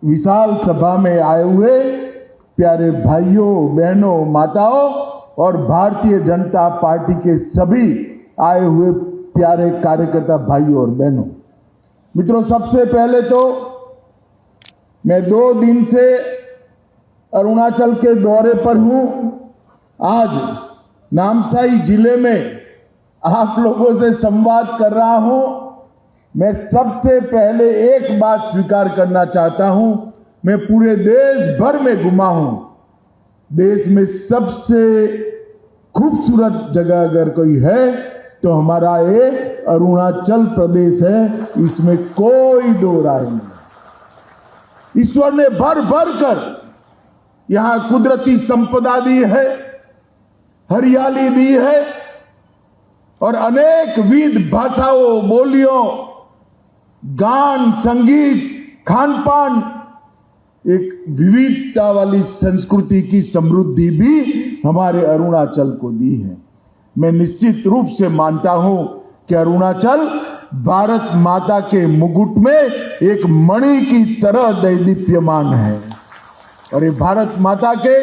विशाल सभा में आए हुए प्यारे भाइयों, बहनों, माताओं और भारतीय जनता पार्टी के सभी आए हुए प्यारे कार्यकर्ता भाइयों और बहनों, मित्रों, सबसे पहले तो मैं 2 दिन से अरुणाचल के दौरे पर हूं। आज नामसाई जिले में आप लोगों से संवाद कर रहा हूं। मैं सबसे पहले एक बात स्वीकार करना चाहता हूं, मैं पूरे देश भर में घुमा हूं। देश में सबसे खूबसूरत जगह अगर कोई है तो हमारा ये अरुणाचल प्रदेश है, इसमें कोई दो राय नहीं। ईश्वर ने भर भर कर यहां कुदरती संपदा दी है, हरियाली दी है और अनेक विविध भाषाओं, बोलियों, गान, संगीत, खान पान, एक विविधता वाली संस्कृति की समृद्धि भी हमारे अरुणाचल को दी है। मैं निश्चित रूप से मानता हूं कि अरुणाचल भारत माता के मुकुट में एक मणि की तरह दैदीप्यमान है और ये भारत माता के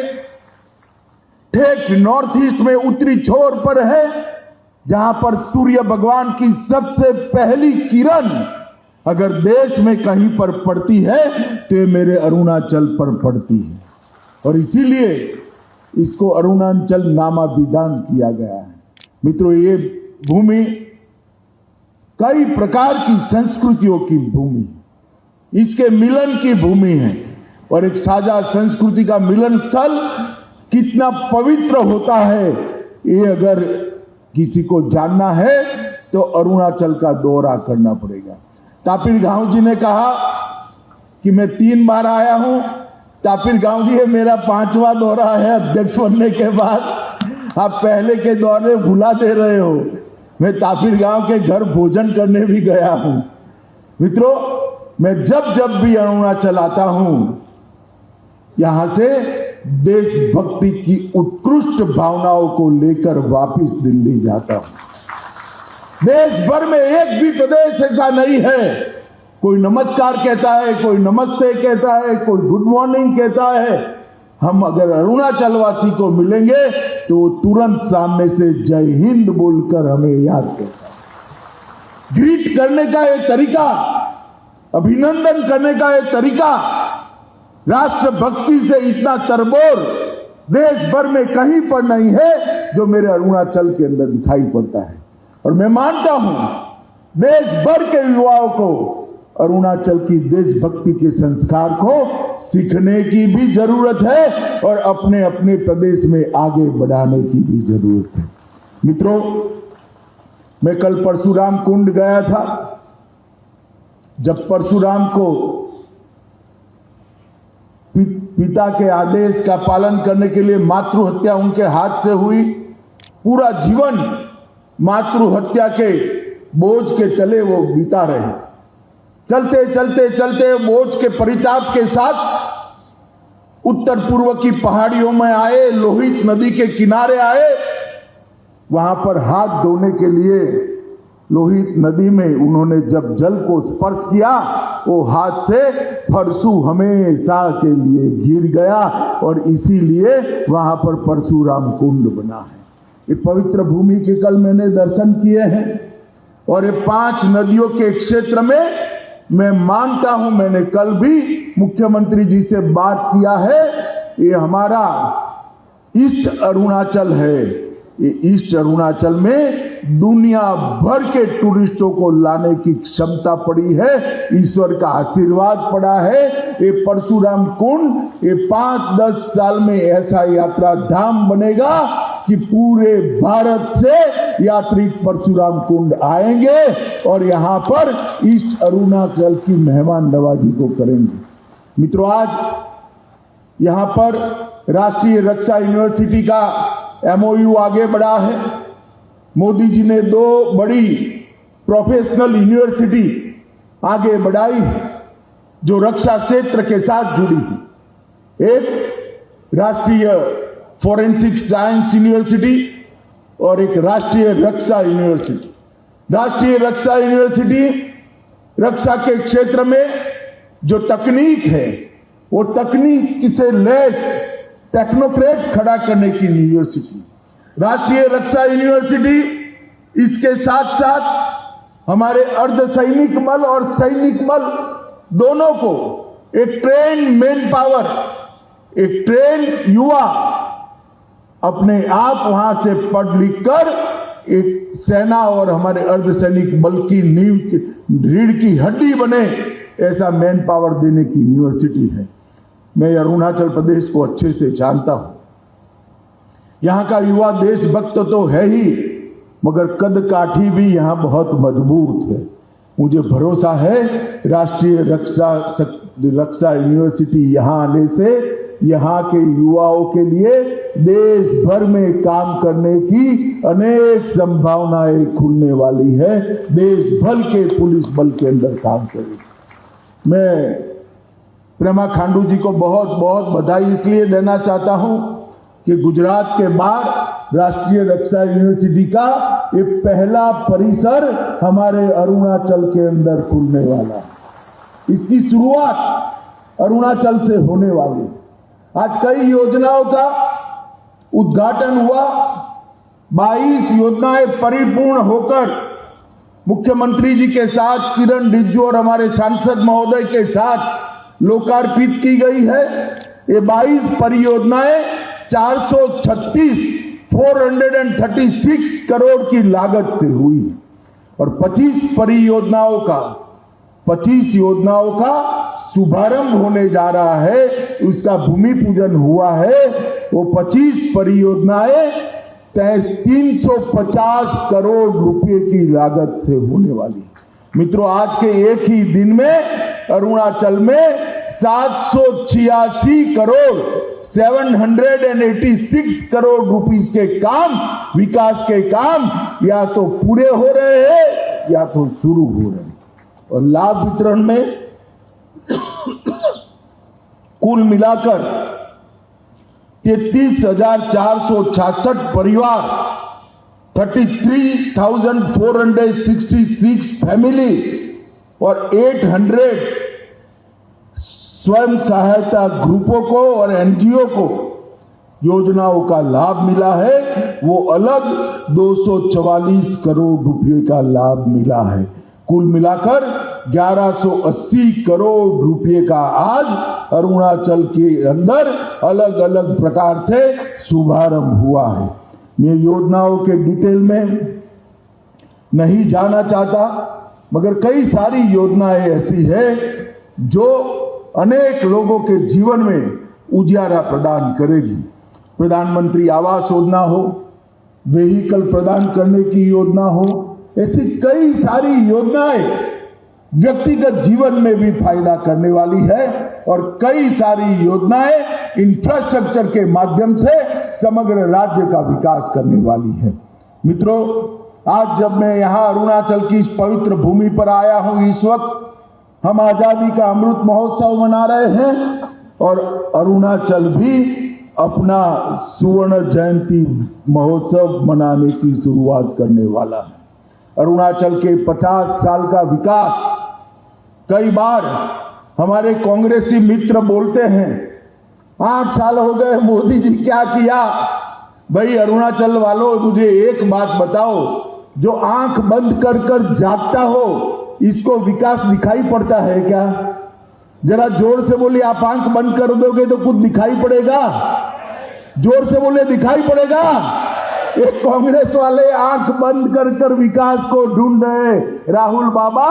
ठेठ नॉर्थ ईस्ट में उत्तरी छोर पर है, जहां पर सूर्य भगवान की सबसे पहली किरण अगर देश में कहीं पर पड़ती है तो ये मेरे अरुणाचल पर पड़ती है और इसीलिए इसको अरुणाचल नामाभिधान किया गया है। मित्रों, ये भूमि कई प्रकार की संस्कृतियों की भूमि है, इसके मिलन की भूमि है और एक साझा संस्कृति का मिलन स्थल कितना पवित्र होता है, ये अगर किसी को जानना है तो अरुणाचल का दौरा करना पड़ेगा। तापिर गांव जी ने कहा कि मैं 3 बार आया हूं। तापिर गांव जी, ये मेरा 5वां दौरा है अध्यक्ष बनने के बाद। आप पहले के दौरे भुला दे रहे हो। मैं तापिर गांव के घर भोजन करने भी गया हूं। मित्रों, मैं जब जब भी अरुणाचल आता हूं, यहां से देशभक्ति की उत्कृष्ट भावनाओं को लेकर वापस दिल्ली जाता हूं। देश भर में एक भी प्रदेश ऐसा नहीं है, कोई नमस्कार कहता है, कोई नमस्ते कहता है, कोई गुड मॉर्निंग कहता है। हम अगर अरुणाचल वासी को मिलेंगे तो तुरंत सामने से जय हिंद बोलकर हमें याद करता है। ग्रीट करने का एक तरीका, अभिनंदन करने का एक तरीका, राष्ट्रभक्ति से इतना तरबोर देश भर में कहीं पर नहीं है जो मेरे अरुणाचल के अंदर दिखाई पड़ता है। और मैं मानता हूं देश भर के युवाओं को अरुणाचल की देशभक्ति के संस्कार को सीखने की भी जरूरत है और अपने अपने प्रदेश में आगे बढ़ाने की भी जरूरत है। मित्रों, मैं कल परशुराम कुंड गया था। जब परशुराम को पिता के आदेश का पालन करने के लिए मातृ हत्या उनके हाथ से हुई, पूरा जीवन मातृ हत्या के बोझ के तले वो बिता रहे। चलते चलते चलते बोझ के परिताप के साथ उत्तर पूर्व की पहाड़ियों में आए, लोहित नदी के किनारे आए। वहां पर हाथ धोने के लिए लोहित नदी में उन्होंने जब जल को स्पर्श किया, वो हाथ से परशु हमेशा के लिए गिर गया और इसीलिए वहां पर परशुराम कुंड बना है। ये पवित्र भूमि के कल मैंने दर्शन किए हैं और ये 5 नदियों के क्षेत्र में मैं मानता हूं, मैंने कल भी मुख्यमंत्री जी से बात किया है, ये हमारा ईस्ट अरुणाचल है। ये ईस्ट अरुणाचल में दुनिया भर के टूरिस्टों को लाने की क्षमता पड़ी है, ईश्वर का आशीर्वाद पड़ा है। ये परशुराम कुंड ये 5-10 साल में ऐसा यात्रा धाम बनेगा कि पूरे भारत से यात्री परशुराम कुंड आएंगे और यहां पर ईस्ट अरुणाचल की मेहमान नवाजी को करेंगे। मित्रों, आज यहां पर राष्ट्रीय रक्षा यूनिवर्सिटी का MOU आगे बढ़ा है। मोदी जी ने 2 बड़ी प्रोफेशनल यूनिवर्सिटी आगे बढ़ाई जो रक्षा क्षेत्र के साथ जुड़ी थी। एक राष्ट्रीय फोरेंसिक साइंस यूनिवर्सिटी और एक राष्ट्रीय रक्षा यूनिवर्सिटी। राष्ट्रीय रक्षा यूनिवर्सिटी रक्षा के क्षेत्र में जो तकनीक है, वो तकनीक से लैस टेक्नोक्रेट खड़ा करने की यूनिवर्सिटी, राष्ट्रीय रक्षा यूनिवर्सिटी, इसके साथ साथ हमारे अर्धसैनिक बल और सैनिक बल दोनों को एक ट्रेन मैन पावर, एक ट्रेन युवा अपने आप वहां से पढ़ लिख कर एक सेना और हमारे अर्धसैनिक बल की नींव की रीढ़ की हड्डी बने, ऐसा मैन पावर देने की यूनिवर्सिटी है। मैं अरुणाचल प्रदेश को अच्छे से जानता हूं। यहां का युवा देशभक्त तो है ही, मगर कद काठी भी यहां बहुत मजबूत है। मुझे भरोसा है राष्ट्रीय रक्षा यूनिवर्सिटी यहां आने से यहां के युवाओं के लिए देश भर में काम करने की अनेक संभावनाएं खुलने वाली है। देश भर के पुलिस बल के अंदर काम करेगी। मैं प्रेमा खांडू जी को बहुत बहुत बधाई इसलिए देना चाहता हूं कि गुजरात के बाद राष्ट्रीय रक्षा यूनिवर्सिटी का ये पहला परिसर हमारे अरुणाचल के अंदर खुलने वाला है। इसकी शुरुआत अरुणाचल से होने वाली। आज कई योजनाओं का उद्घाटन हुआ, 22 योजनाएं परिपूर्ण होकर मुख्यमंत्री जी के साथ, किरण रिजिजू और हमारे सांसद महोदय के साथ लोकार्पित की गई है। ये 22 परियोजनाएं 436 करोड़ की लागत से हुई और 25 योजनाओं का शुभारंभ होने जा रहा है, उसका भूमि पूजन हुआ है। वो 25 परियोजनाएं 350 करोड़ रुपए की लागत से होने वाली। मित्रों, आज के एक ही दिन में अरुणाचल में 786 करोड़ 786 करोड़ रुपीस के काम, विकास के काम या तो पूरे हो रहे हैं या तो शुरू हो रहे हैं। और लाभ वितरण में कुल मिलाकर 33,466 परिवार, 33,466 फैमिली और 800 स्वयं सहायता ग्रुपों को और एनजीओ को योजनाओं का लाभ मिला है। वो अलग 244 करोड़ रुपए का लाभ मिला है। कुल मिलाकर 1180 करोड़ रुपए का आज अरुणाचल के अंदर अलग अलग प्रकार से शुभारंभ हुआ है। मैं योजनाओं के डिटेल में नहीं जाना चाहता, मगर कई सारी योजनाएं ऐसी है जो अनेक लोगों के जीवन में उजियारा प्रदान करेगी। प्रधानमंत्री आवास योजना हो, व्हीकल प्रदान करने की योजना हो, ऐसी कई सारी योजनाएं व्यक्तिगत जीवन में भी फायदा करने वाली है और कई सारी योजनाएं इंफ्रास्ट्रक्चर के माध्यम से समग्र राज्य का विकास करने वाली है। मित्रों, आज जब मैं यहां अरुणाचल की इस पवित्र भूमि पर आया हूं, इस वक्त हम आजादी का अमृत महोत्सव मना रहे हैं और अरुणाचल भी अपना स्वर्ण जयंती महोत्सव मनाने की शुरुआत करने वाला है। अरुणाचल के 50 साल का विकास, कई बार हमारे कांग्रेसी मित्र बोलते हैं 8 साल हो गए मोदी जी क्या किया। भाई अरुणाचल वालों, मुझे एक बात बताओ, जो आंख बंद कर कर जागता हो इसको विकास दिखाई पड़ता है क्या? जरा जोर से बोलिए, आप आंख बंद कर दोगे तो कुछ दिखाई पड़ेगा? जोर से बोले, दिखाई पड़ेगा? ये कांग्रेस वाले आंख बंद कर कर विकास को ढूंढ रहे। राहुल बाबा,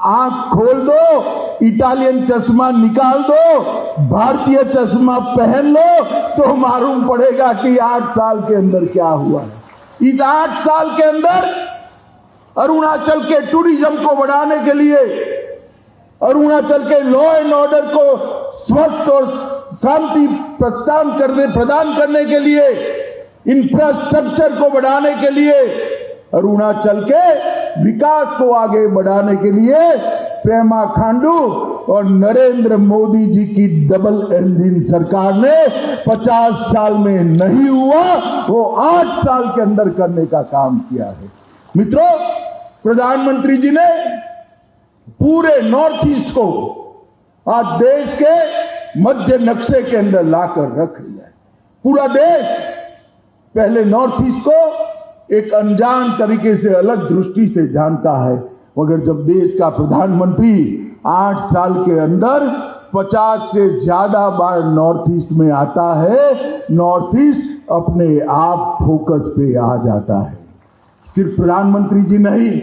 आंख खोल दो, इटालियन चश्मा निकाल दो, भारतीय चश्मा पहन लो तो मालूम पड़ेगा कि 8 साल के अंदर क्या हुआ है। इस 8 साल के अंदर अरुणाचल के टूरिज्म को बढ़ाने के लिए, अरुणाचल के लॉ एंड ऑर्डर को स्वस्थ और शांति प्रदान करने के लिए, इंफ्रास्ट्रक्चर को बढ़ाने के लिए, अरुणाचल के विकास को आगे बढ़ाने के लिए प्रेमा खांडू और नरेंद्र मोदी जी की डबल इंजन सरकार ने 50 साल में नहीं हुआ, वो 8 साल के अंदर करने का काम किया है। मित्रों, प्रधानमंत्री जी ने पूरे नॉर्थ ईस्ट को आज देश के मध्य नक्शे के अंदर लाकर रख लिया है। पूरा देश पहले नॉर्थ ईस्ट को एक अनजान तरीके से, अलग दृष्टि से जानता है, मगर जब देश का प्रधानमंत्री 8 साल के अंदर 50 से ज्यादा बार नॉर्थ ईस्ट में आता है, नॉर्थ ईस्ट अपने आप फोकस पे आ जाता है। सिर्फ प्रधानमंत्री जी नहीं,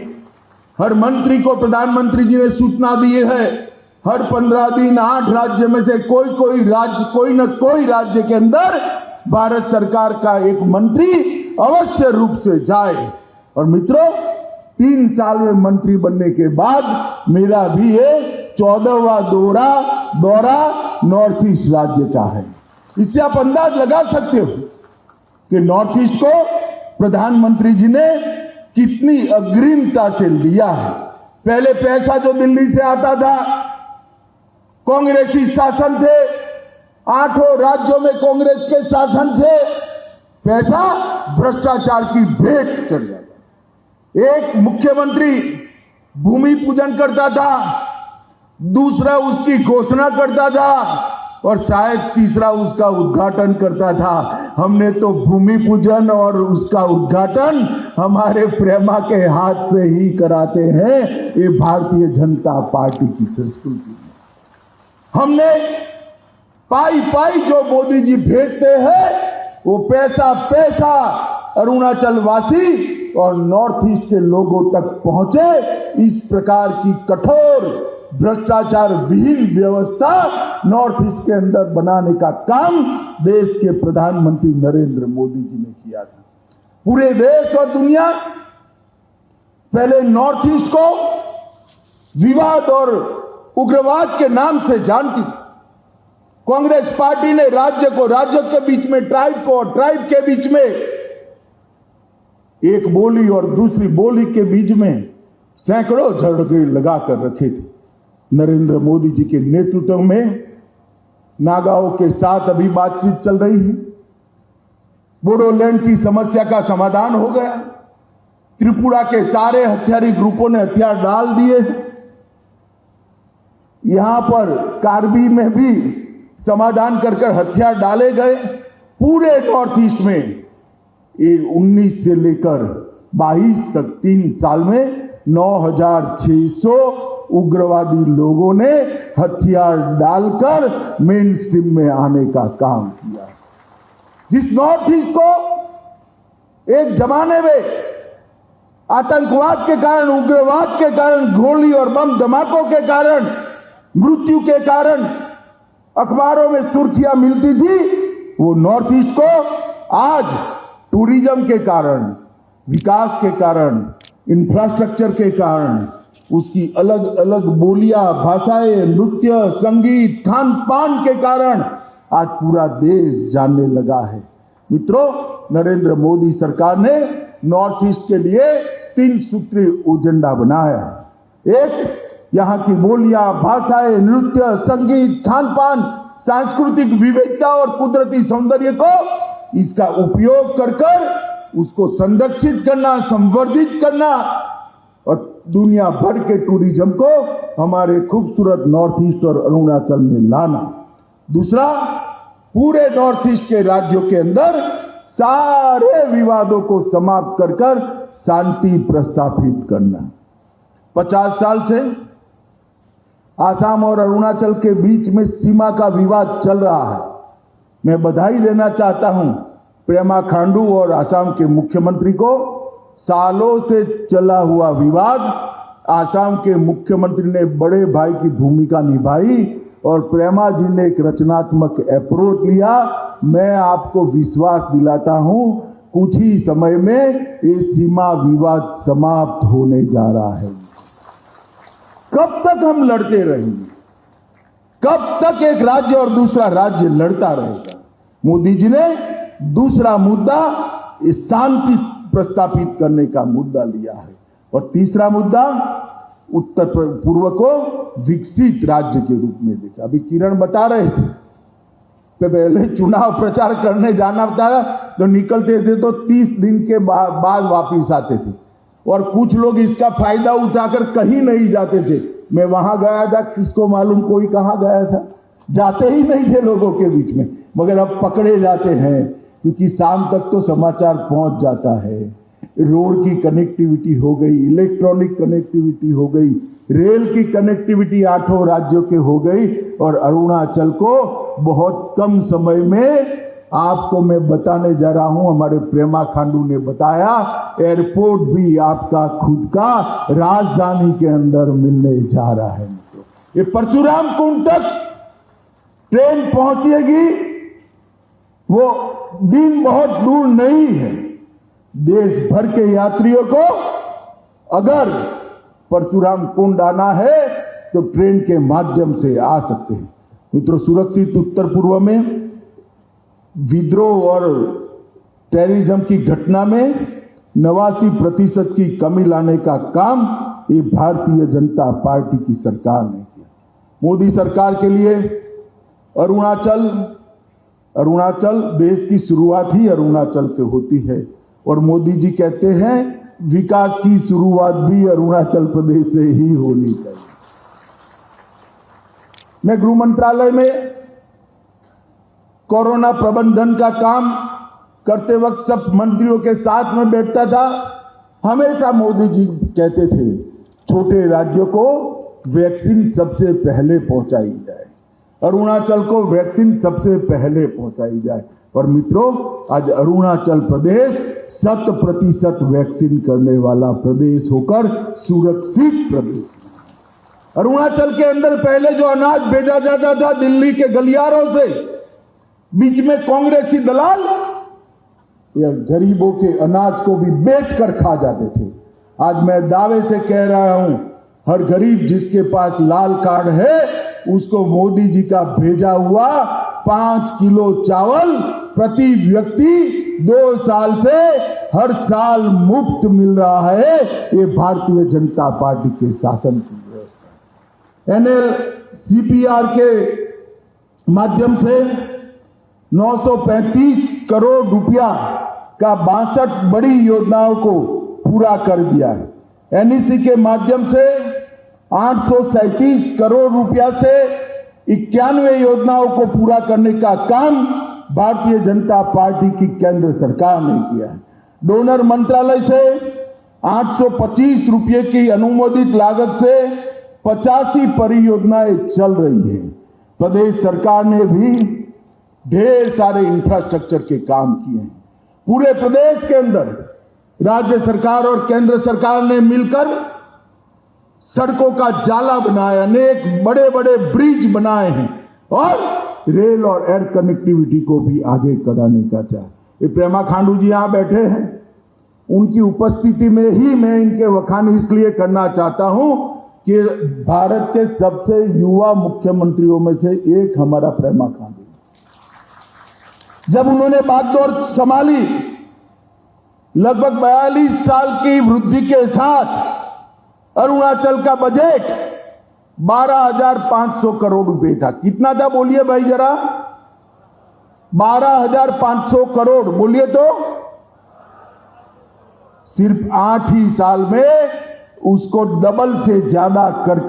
हर मंत्री को प्रधानमंत्री जी ने सूचना दी है, हर 15 दिन 8 राज्य में से कोई न कोई राज्य के अंदर भारत सरकार का एक मंत्री अवश्य रूप से जाए। और मित्रों, 3 साल में मंत्री बनने के बाद मेरा भी ये 14वां दौरा नॉर्थ ईस्ट राज्य का है। इससे आप अंदाज लगा सकते हो कि नॉर्थ ईस्ट को प्रधानमंत्री जी ने कितनी अग्रिमता से लिया है। पहले पैसा जो दिल्ली से आता था, कांग्रेसी शासन थे, 8 राज्यों में कांग्रेस के शासन थे, पैसा भ्रष्टाचार की भेंट चढ़ जाता। एक मुख्यमंत्री भूमि पूजन करता था, दूसरा उसकी घोषणा करता था और शायद तीसरा उसका उद्घाटन करता था। हमने तो भूमि पूजन और उसका उद्घाटन हमारे प्रेमा के हाथ से ही कराते हैं। ये भारतीय जनता पार्टी की संस्कृति है। हमने पाई जो मोदी जी भेजते हैं वो पैसा अरुणाचल वासी और नॉर्थ ईस्ट के लोगों तक पहुंचे, इस प्रकार की कठोर भ्रष्टाचार विहीन व्यवस्था नॉर्थ ईस्ट के अंदर बनाने का काम देश के प्रधानमंत्री नरेंद्र मोदी जी ने किया था। पूरे देश और दुनिया पहले नॉर्थ ईस्ट को विवाद और उग्रवाद के नाम से जानती थी। कांग्रेस पार्टी ने राज्य के बीच में, ट्राइब को और ट्राइब के बीच में, एक बोली और दूसरी बोली के बीच में सैकड़ों झगड़े लगाकर रखे थे। नरेंद्र मोदी जी के नेतृत्व में नागाओं के साथ अभी बातचीत चल रही है। बोडोलैंड की समस्या का समाधान हो गया। त्रिपुरा के सारे हथियारी ग्रुपों ने हथियार डाल दिए। यहां पर कार्बी में भी समाधान कर हथियार डाले गए। पूरे नॉर्थ ईस्ट में 19 से लेकर 22 तक 3 साल में 9600 उग्रवादी लोगों ने हथियार डालकर मेन स्ट्रीम में आने का काम किया। जिस नॉर्थ ईस्ट को एक जमाने में आतंकवाद के कारण, उग्रवाद के कारण, गोली और बम धमाकों के कारण, मृत्यु के कारण अखबारों में सुर्खियां मिलती थी, वो नॉर्थ ईस्ट को आज टूरिज्म के कारण, विकास के कारण, इंफ्रास्ट्रक्चर के कारण, उसकी अलग अलग बोलियां, भाषाएं, नृत्य, संगीत, खान पान के कारण आज पूरा देश जानने लगा है। मित्रों, नरेंद्र मोदी सरकार ने नॉर्थ ईस्ट के लिए 3 सूत्रीय एजेंडा बनाया। एक, यहां की बोलियां, भाषाएं, नृत्य, संगीत, खान पान, सांस्कृतिक विविधता और कुदरती सौंदर्य को इसका उपयोग कर उसको संरक्षित करना, संवर्धित करना और दुनिया भर के टूरिज्म को हमारे खूबसूरत नॉर्थ ईस्ट और अरुणाचल में लाना। दूसरा, पूरे नॉर्थ ईस्ट के राज्यों के अंदर सारे विवादों को समाप्त कर शांति प्रस्थापित करना। 50 साल से आसाम और अरुणाचल के बीच में सीमा का विवाद चल रहा है। मैं बधाई देना चाहता हूं पेमा खांडू और आसाम के मुख्यमंत्री को। सालों से चला हुआ विवाद, आसाम के मुख्यमंत्री ने बड़े भाई की भूमिका निभाई और प्रेमा जी ने एक रचनात्मक अप्रोच लिया। मैं आपको विश्वास दिलाता हूं, कुछ ही समय में ये सीमा विवाद समाप्त होने जा रहा है। कब तक हम लड़ते रहेंगे? कब तक एक राज्य और दूसरा राज्य लड़ता रहेगा? मोदी जी ने दूसरा मुद्दा शांति प्रस्थापित करने का मुद्दा लिया है और तीसरा मुद्दा उत्तर पूर्व को विकसित राज्य के रूप में देखा। अभी किरण बता रहे थे, पहले चुनाव प्रचार करने जाना था तो निकलते थे तो 30 दिन के बाद वापिस आते थे और कुछ लोग इसका फायदा उठाकर कहीं नहीं जाते थे। मैं वहां गया था, किसको मालूम कोई कहां गया था। जाते ही नहीं थे लोगों के बीच में, मगर अब पकड़े जाते हैं क्योंकि शाम तक तो समाचार पहुंच जाता है। रोड की कनेक्टिविटी हो गई, इलेक्ट्रॉनिक कनेक्टिविटी हो गई, रेल की कनेक्टिविटी 8 राज्यों के हो गई और अरुणाचल को बहुत कम समय में, आपको मैं बताने जा रहा हूं, हमारे प्रेमा खांडू ने बताया, एयरपोर्ट भी आपका खुद का राजधानी के अंदर मिलने जा रहा है। ये परशुराम कुंड तक ट्रेन पहुंचेगी, वो दिन बहुत दूर नहीं है। देश भर के यात्रियों को अगर परशुराम कुंड आना है तो ट्रेन के माध्यम से आ सकते हैं। मित्रों, सुरक्षित उत्तर पूर्व में विद्रोह और टेररिज्म की घटना में 89% की कमी लाने का काम ये भारतीय जनता पार्टी की सरकार ने किया। मोदी सरकार के लिए अरुणाचल देश की शुरुआत ही अरुणाचल से होती है और मोदी जी कहते हैं विकास की शुरुआत भी अरुणाचल प्रदेश से ही होनी चाहिए। मैं गृह मंत्रालय में कोरोना प्रबंधन का काम करते वक्त सब मंत्रियों के साथ में बैठता था। हमेशा मोदी जी कहते थे छोटे राज्यों को वैक्सीन सबसे पहले पहुंचाई जाए, अरुणाचल को वैक्सीन सबसे पहले पहुंचाई जाए। और मित्रों, आज अरुणाचल प्रदेश 100% वैक्सीन करने वाला प्रदेश होकर सुरक्षित प्रदेश है। अरुणाचल के अंदर पहले जो अनाज भेजा जाता था दिल्ली के गलियारों से, बीच में कांग्रेसी दलाल या गरीबों के अनाज को भी बेचकर खा जाते थे। आज मैं दावे से कह रहा हूं, हर गरीब जिसके पास लाल कार्ड है उसको मोदी जी का भेजा हुआ 5 किलो चावल प्रति व्यक्ति 2 साल से हर साल मुफ्त मिल रहा है। ये भारतीय जनता पार्टी के शासन की व्यवस्था है। NLCPR के माध्यम से 935 करोड़ रुपया का 62 बड़ी योजनाओं को पूरा कर दिया है। NEC के माध्यम से 837 करोड़ रुपया से 91 योजनाओं को पूरा करने का काम भारतीय जनता पार्टी की केंद्र सरकार ने किया है। डोनर मंत्रालय से 825 रुपये की अनुमोदित लागत से 85 परियोजनाएं चल रही हैं। प्रदेश सरकार ने भी ढेर सारे इंफ्रास्ट्रक्चर के काम किए हैं। पूरे प्रदेश के अंदर राज्य सरकार और केंद्र सरकार ने मिलकर सड़कों का जाला बनाया, अनेक बड़े बड़े ब्रिज बनाए हैं और रेल और एयर कनेक्टिविटी को भी आगे कराने का चाह। ये प्रेमा खांडू जी यहां बैठे हैं, उनकी उपस्थिति में ही मैं इनके वखान इसलिए करना चाहता हूं कि भारत के सबसे युवा मुख्यमंत्रियों में से एक हमारा प्रेमा खांडू, जब उन्होंने बागडोर संभाली, लगभग 42 साल की वृद्धि के साथ अरुणाचल का बजट 12,500 करोड़ रुपए था। कितना था बोलिए भाई जरा? 12,500 करोड़। बोलिए तो सिर्फ 8 ही साल में उसको डबल से ज्यादा कर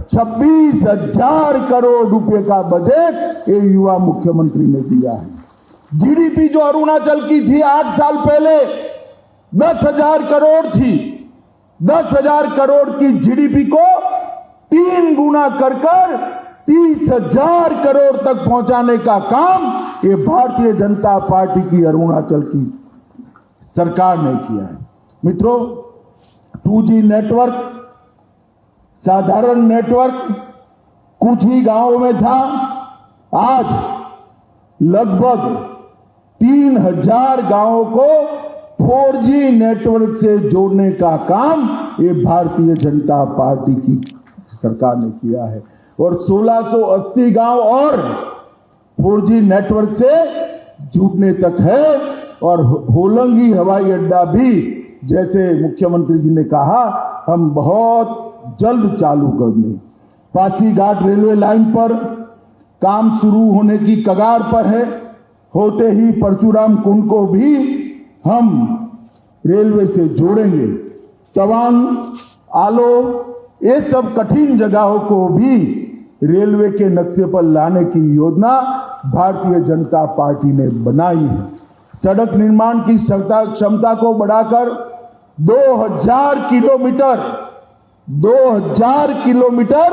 26,000 करोड़ रुपए का बजट ये युवा मुख्यमंत्री ने दिया है। जीडीपी जो अरुणाचल की थी 8 साल पहले 10,000 करोड़ थी, 10,000 करोड़ की जीडीपी को 3 गुना कर 30,000 करोड़ तक पहुंचाने का काम ये भारतीय जनता पार्टी की अरुणाचल की सरकार ने किया है। मित्रों, 2G नेटवर्क, साधारण नेटवर्क कुछ ही गांवों में था, आज लगभग 3,000 गांवों को 4G नेटवर्क से जोड़ने का काम ये भारतीय जनता पार्टी की सरकार ने किया है और 1680 गांव और 4G नेटवर्क से जुड़ने तक है। और होलंगी हवाई अड्डा भी, जैसे मुख्यमंत्री जी ने कहा, हम बहुत जल्द चालू कर दें। पासीघाट रेलवे लाइन पर काम शुरू होने की कगार पर है। होते ही परशुराम कुंड को भी हम रेलवे से जोड़ेंगे। तवांग, आलो, ये सब कठिन जगहों को भी रेलवे के नक्शे पर लाने की योजना भारतीय जनता पार्टी ने बनाई है। सड़क निर्माण की क्षमता को बढ़ाकर 2000 किलोमीटर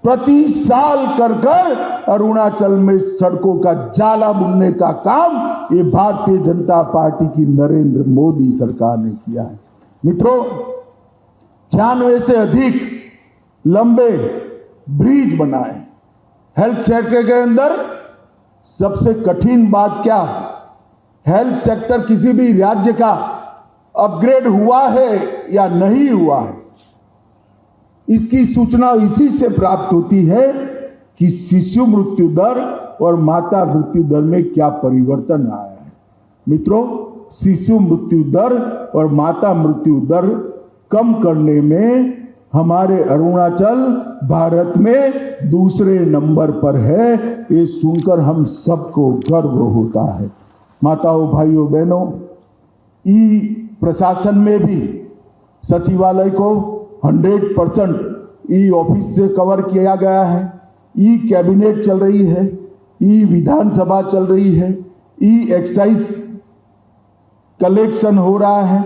प्रति साल कर अरुणाचल में सड़कों का जाला बुनने का काम ये भारतीय जनता पार्टी की नरेंद्र मोदी सरकार ने किया है। मित्रों, 96 से अधिक लंबे ब्रिज बनाए। हेल्थ सेक्टर के अंदर सबसे कठिन बात क्या है? हेल्थ सेक्टर किसी भी राज्य का अपग्रेड हुआ है या नहीं हुआ है, इसकी सूचना इसी से प्राप्त होती है कि शिशु मृत्यु दर और माता मृत्यु दर में क्या परिवर्तन आया है। मित्रों, शिशु मृत्यु दर और माता मृत्यु दर कम करने में हमारे अरुणाचल भारत में दूसरे नंबर पर है। ये सुनकर हम सबको गर्व होता है। माताओं, भाइयों, बहनों, ई प्रशासन में भी सचिवालय को 100% ई ऑफिस से कवर किया गया है। ई कैबिनेट चल रही है, ई विधानसभा चल रही है, ई एक्साइज कलेक्शन हो रहा है।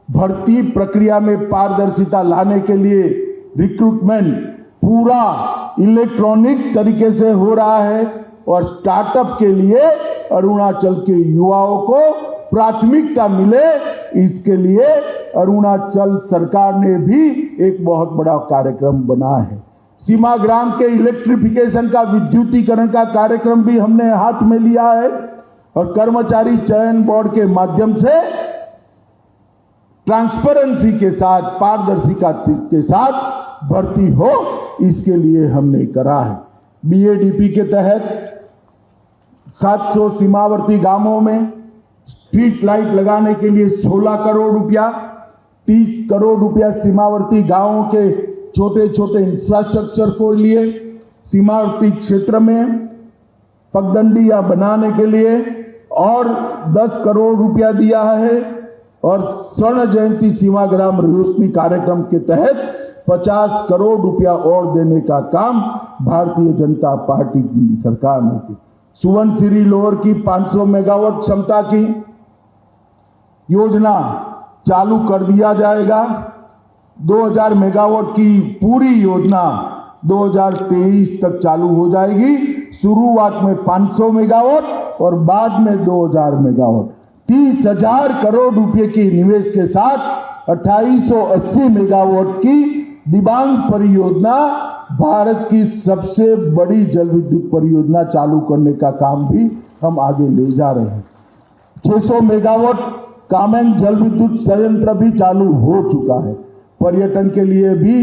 भर्ती प्रक्रिया में पारदर्शिता लाने के लिए रिक्रूटमेंट पूरा इलेक्ट्रॉनिक तरीके से हो रहा है और स्टार्टअप के लिए अरुणाचल के युवाओं को प्राथमिकता मिले, इसके लिए अरुणाचल सरकार ने भी एक बहुत बड़ा कार्यक्रम बनाया है। सीमा ग्राम के इलेक्ट्रिफिकेशन का, विद्युतीकरण का कार्यक्रम भी हमने हाथ में लिया है और कर्मचारी चयन बोर्ड के माध्यम से ट्रांसपेरेंसी के साथ, पारदर्शिता के साथ भर्ती हो, इसके लिए हमने करा है। बीएडीपी के तहत 700 सीमावर्ती गांवों में स्ट्रीट लाइट लगाने के लिए 16 करोड़ रुपया, 30 करोड़ रुपया सीमावर्ती गांवों के छोटे छोटे इंफ्रास्ट्रक्चर को लिए, सीमावर्ती क्षेत्र में पगडंडियां बनाने के लिए और 10 करोड़ रुपया दिया है और स्वर्ण जयंती सीमाग्राम रोशनी कार्यक्रम के तहत 50 करोड़ रुपया और देने का काम भारतीय जनता पार्टी की सरकार ने की। सुवर्णसिरी लोअर की 500 मेगावाट क्षमता की योजना चालू कर दिया जाएगा। 2000 मेगावाट की पूरी योजना 2023 तक चालू हो जाएगी। शुरुआत में 500 मेगावाट और बाद में 2000 मेगावाट। 30,000 करोड़ रुपए की निवेश के साथ 2880 मेगावाट की दिबांग परियोजना, भारत की सबसे बड़ी जल विद्युत परियोजना चालू करने का काम भी हम आगे ले जा रहे हैं। 600 मेगावाट कामेंग जल विद्युत संयंत्र भी चालू हो चुका है। पर्यटन के लिए भी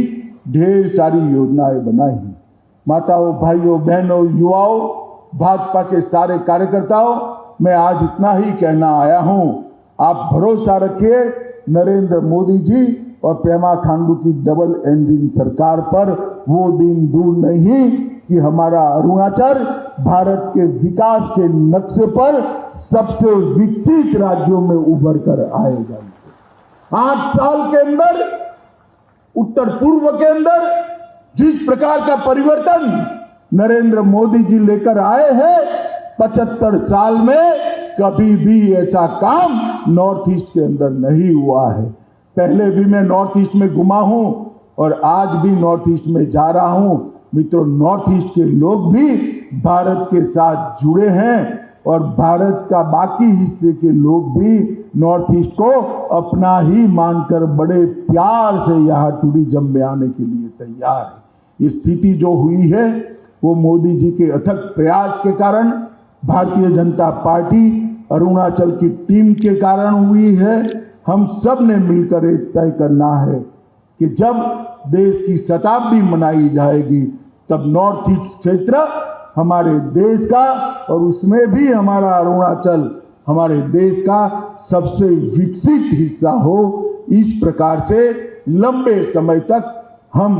ढेर सारी योजनाएं बनाई हैं। माताओं, भाइयों, बहनों, युवाओं, भाजपा के सारे कार्यकर्ताओं, मैं आज इतना ही कहना आया हूं। आप भरोसा रखिए नरेंद्र मोदी जी और पेमा खांडू की डबल इंजन सरकार पर। वो दिन दूर नहीं कि हमारा अरुणाचल भारत के विकास के नक्शे पर सबसे विकसित राज्यों में उभर कर आएगा। 8 साल के अंदर उत्तर पूर्व के अंदर जिस प्रकार का परिवर्तन नरेंद्र मोदी जी लेकर आए हैं, 75 साल में कभी भी ऐसा काम नॉर्थ ईस्ट के अंदर नहीं हुआ है। पहले भी मैं नॉर्थ ईस्ट में घुमा हूं और आज भी नॉर्थ ईस्ट में जा रहा हूं। मित्रों, नॉर्थ ईस्ट के लोग भी भारत के साथ जुड़े हैं और भारत का बाकी हिस्से के लोग भी नॉर्थ ईस्ट को अपना ही मानकर बड़े प्यार से यहाँ टूरिज्म में आने के लिए तैयार है। ये स्थिति जो हुई है वो मोदी जी के अथक प्रयास के कारण, भारतीय जनता पार्टी अरुणाचल की टीम के कारण हुई है। हम सब ने मिलकर एक तय करना है कि जब देश की शताब्दी मनाई जाएगी तब नॉर्थ ईस्ट क्षेत्र हमारे देश का और उसमें भी हमारा अरुणाचल हमारे देश का सबसे विकसित हिस्सा हो। इस प्रकार से लंबे समय तक हम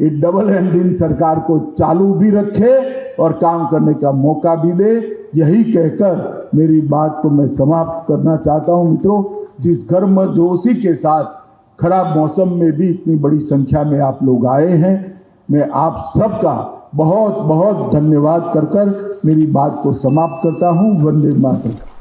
एक डबल इंजन सरकार को चालू भी रखे और काम करने का मौका भी दे। यही कहकर मेरी बात को मैं समाप्त करना चाहता हूं। मित्रों, जिस गर्मजोशी के साथ खराब मौसम में भी इतनी बड़ी संख्या में आप लोग आए हैं, मैं आप सबका बहुत बहुत धन्यवाद कर मेरी बात को समाप्त करता हूं। वंदे मातरम।